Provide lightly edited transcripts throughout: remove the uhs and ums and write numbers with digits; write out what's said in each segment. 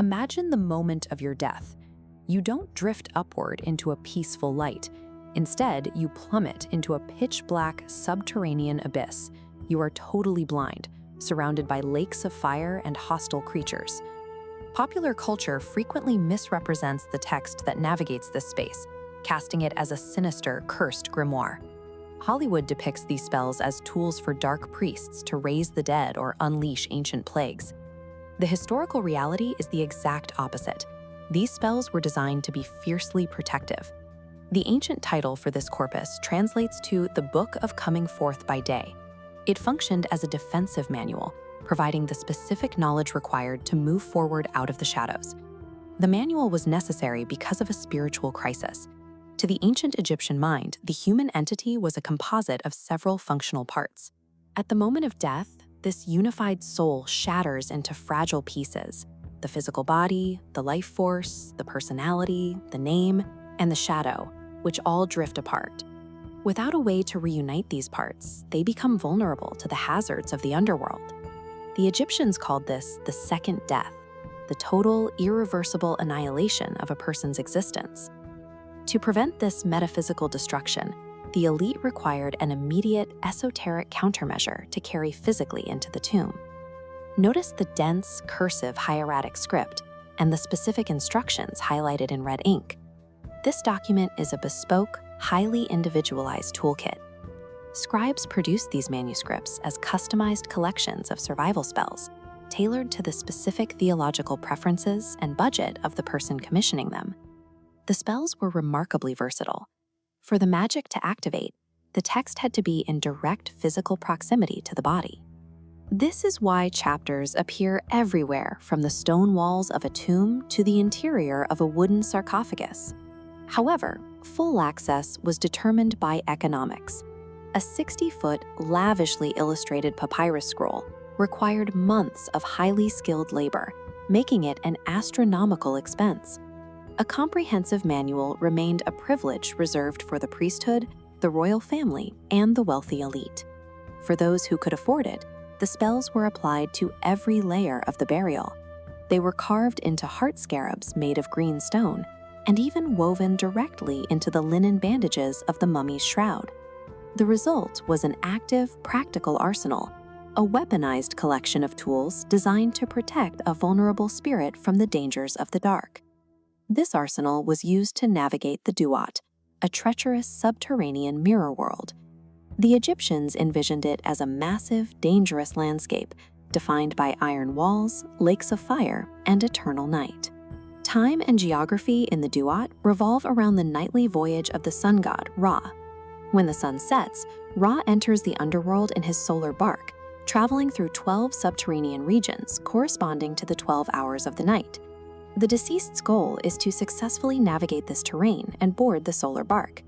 Imagine the moment of your death. You don't drift upward into a peaceful light. Instead, you plummet into a pitch-black subterranean abyss. You are totally blind, surrounded by lakes of fire and hostile creatures. Popular culture frequently misrepresents the text that navigates this space, casting it as a sinister, cursed grimoire. Hollywood depicts these spells as tools for dark priests to raise the dead or unleash ancient plagues. The historical reality is the exact opposite. These spells were designed to be fiercely protective. The ancient title for this corpus translates to the Book of Coming Forth by Day. It functioned as a defensive manual, providing the specific knowledge required to move forward out of the shadows. The manual was necessary because of a spiritual crisis. To the ancient Egyptian mind, the human entity was a composite of several functional parts. At the moment of death, this unified soul shatters into fragile pieces: the physical body, the life force, the personality, the name, and the shadow, which all drift apart. Without a way to reunite these parts, they become vulnerable to the hazards of the underworld. The Egyptians called this the second death, the total, irreversible annihilation of a person's existence. To prevent this metaphysical destruction, the elite required an immediate, esoteric countermeasure to carry physically into the tomb. Notice the dense, cursive hieratic script and the specific instructions highlighted in red ink. This document is a bespoke, highly individualized toolkit. Scribes produced these manuscripts as customized collections of survival spells, tailored to the specific theological preferences and budget of the person commissioning them. The spells were remarkably versatile. For the magic to activate, the text had to be in direct physical proximity to the body. This is why chapters appear everywhere, from the stone walls of a tomb to the interior of a wooden sarcophagus. However, full access was determined by economics. A 60-foot, lavishly illustrated papyrus scroll required months of highly skilled labor, making it an astronomical expense. A comprehensive manual remained a privilege reserved for the priesthood, the royal family, and the wealthy elite. For those who could afford it, the spells were applied to every layer of the burial. They were carved into heart scarabs made of green stone, and even woven directly into the linen bandages of the mummy's shroud. The result was an active, practical arsenal, a weaponized collection of tools designed to protect a vulnerable spirit from the dangers of the dark. This arsenal was used to navigate the Duat, a treacherous subterranean mirror world. The Egyptians envisioned it as a massive, dangerous landscape, defined by iron walls, lakes of fire, and eternal night. Time and geography in the Duat revolve around the nightly voyage of the sun god, Ra. When the sun sets, Ra enters the underworld in his solar bark, traveling through 12 subterranean regions corresponding to the 12 hours of the night. The deceased's goal is to successfully navigate this terrain and board the solar bark.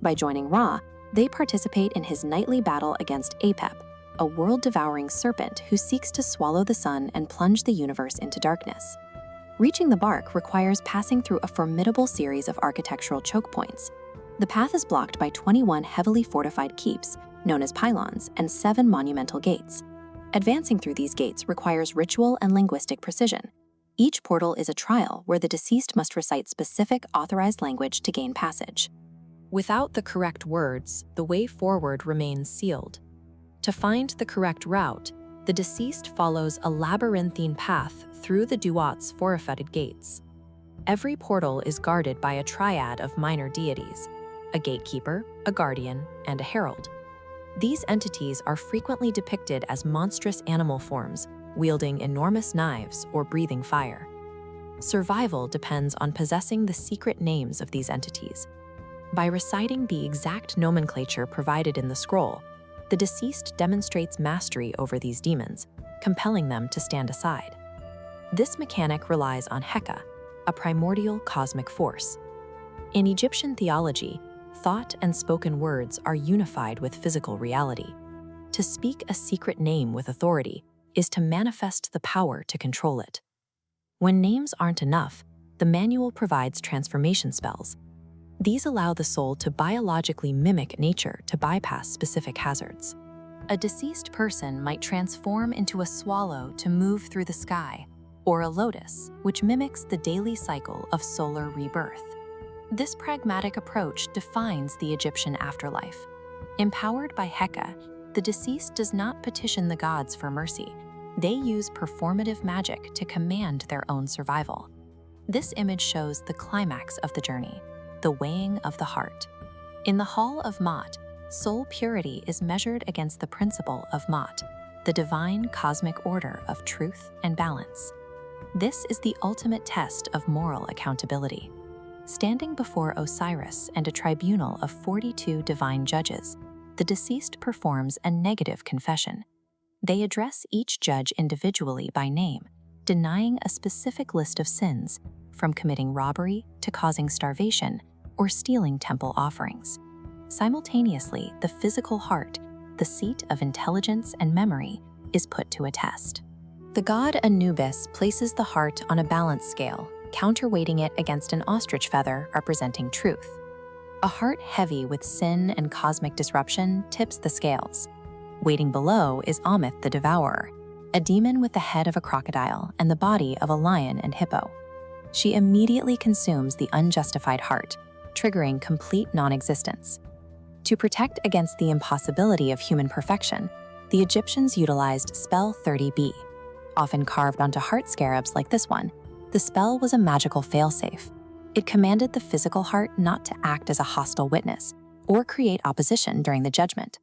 By joining Ra, they participate in his nightly battle against Apep, a world-devouring serpent who seeks to swallow the sun and plunge the universe into darkness. Reaching the bark requires passing through a formidable series of architectural choke points. The path is blocked by 21 heavily fortified keeps, known as pylons, and 7 monumental gates. Advancing through these gates requires ritual and linguistic precision. Each portal is a trial where the deceased must recite specific authorized language to gain passage. Without the correct words, the way forward remains sealed. To find the correct route, the deceased follows a labyrinthine path through the Duat's fortified gates. Every portal is guarded by a triad of minor deities: a gatekeeper, a guardian, and a herald. These entities are frequently depicted as monstrous animal forms, wielding enormous knives or breathing fire. Survival depends on possessing the secret names of these entities. By reciting the exact nomenclature provided in the scroll, the deceased demonstrates mastery over these demons, compelling them to stand aside. This mechanic relies on Heka, a primordial cosmic force. In Egyptian theology, thought and spoken words are unified with physical reality. To speak a secret name with authority is to manifest the power to control it. When names aren't enough, the manual provides transformation spells. These allow the soul to biologically mimic nature to bypass specific hazards. A deceased person might transform into a swallow to move through the sky, or a lotus, which mimics the daily cycle of solar rebirth. This pragmatic approach defines the Egyptian afterlife. Empowered by Heka, the deceased does not petition the gods for mercy. They use performative magic to command their own survival. This image shows the climax of the journey, the weighing of the heart. In the Hall of Ma'at, soul purity is measured against the principle of Ma'at, the divine cosmic order of truth and balance. This is the ultimate test of moral accountability. Standing before Osiris and a tribunal of 42 divine judges, the deceased performs a negative confession. They address each judge individually by name, denying a specific list of sins, from committing robbery to causing starvation or stealing temple offerings. Simultaneously, the physical heart, the seat of intelligence and memory, is put to a test. The god Anubis places the heart on a balance scale, counterweighting it against an ostrich feather representing truth. A heart heavy with sin and cosmic disruption tips the scales. Waiting below is Amith the Devourer, a demon with the head of a crocodile and the body of a lion and hippo. She immediately consumes the unjustified heart, triggering complete non-existence. To protect against the impossibility of human perfection, the Egyptians utilized spell 30b. Often carved onto heart scarabs like this one, the spell was a magical failsafe. It commanded the physical heart not to act as a hostile witness or create opposition during the judgment.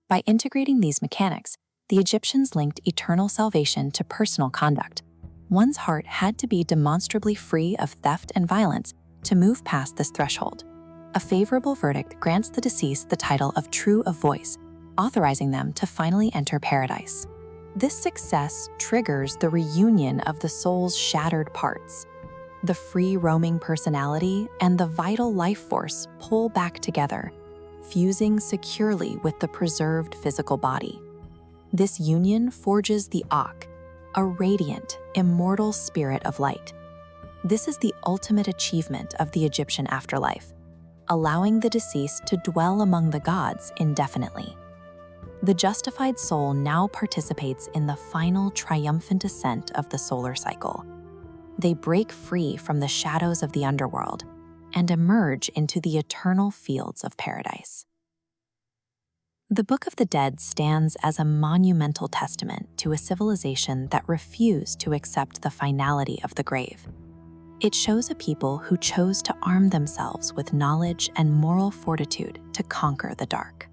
By integrating these mechanics, the Egyptians linked eternal salvation to personal conduct. One's heart had to be demonstrably free of theft and violence to move past this threshold. A favorable verdict grants the deceased the title of true of voice, authorizing them to finally enter paradise. This success triggers the reunion of the soul's shattered parts. The free-roaming personality and the vital life force pull back together, fusing securely with the preserved physical body. This union forges the Akh, a radiant, immortal spirit of light. This is the ultimate achievement of the Egyptian afterlife, allowing the deceased to dwell among the gods indefinitely. The justified soul now participates in the final triumphant ascent of the solar cycle. They break free from the shadows of the underworld and emerge into the eternal fields of paradise. The Book of the Dead stands as a monumental testament to a civilization that refused to accept the finality of the grave. It shows a people who chose to arm themselves with knowledge and moral fortitude to conquer the dark.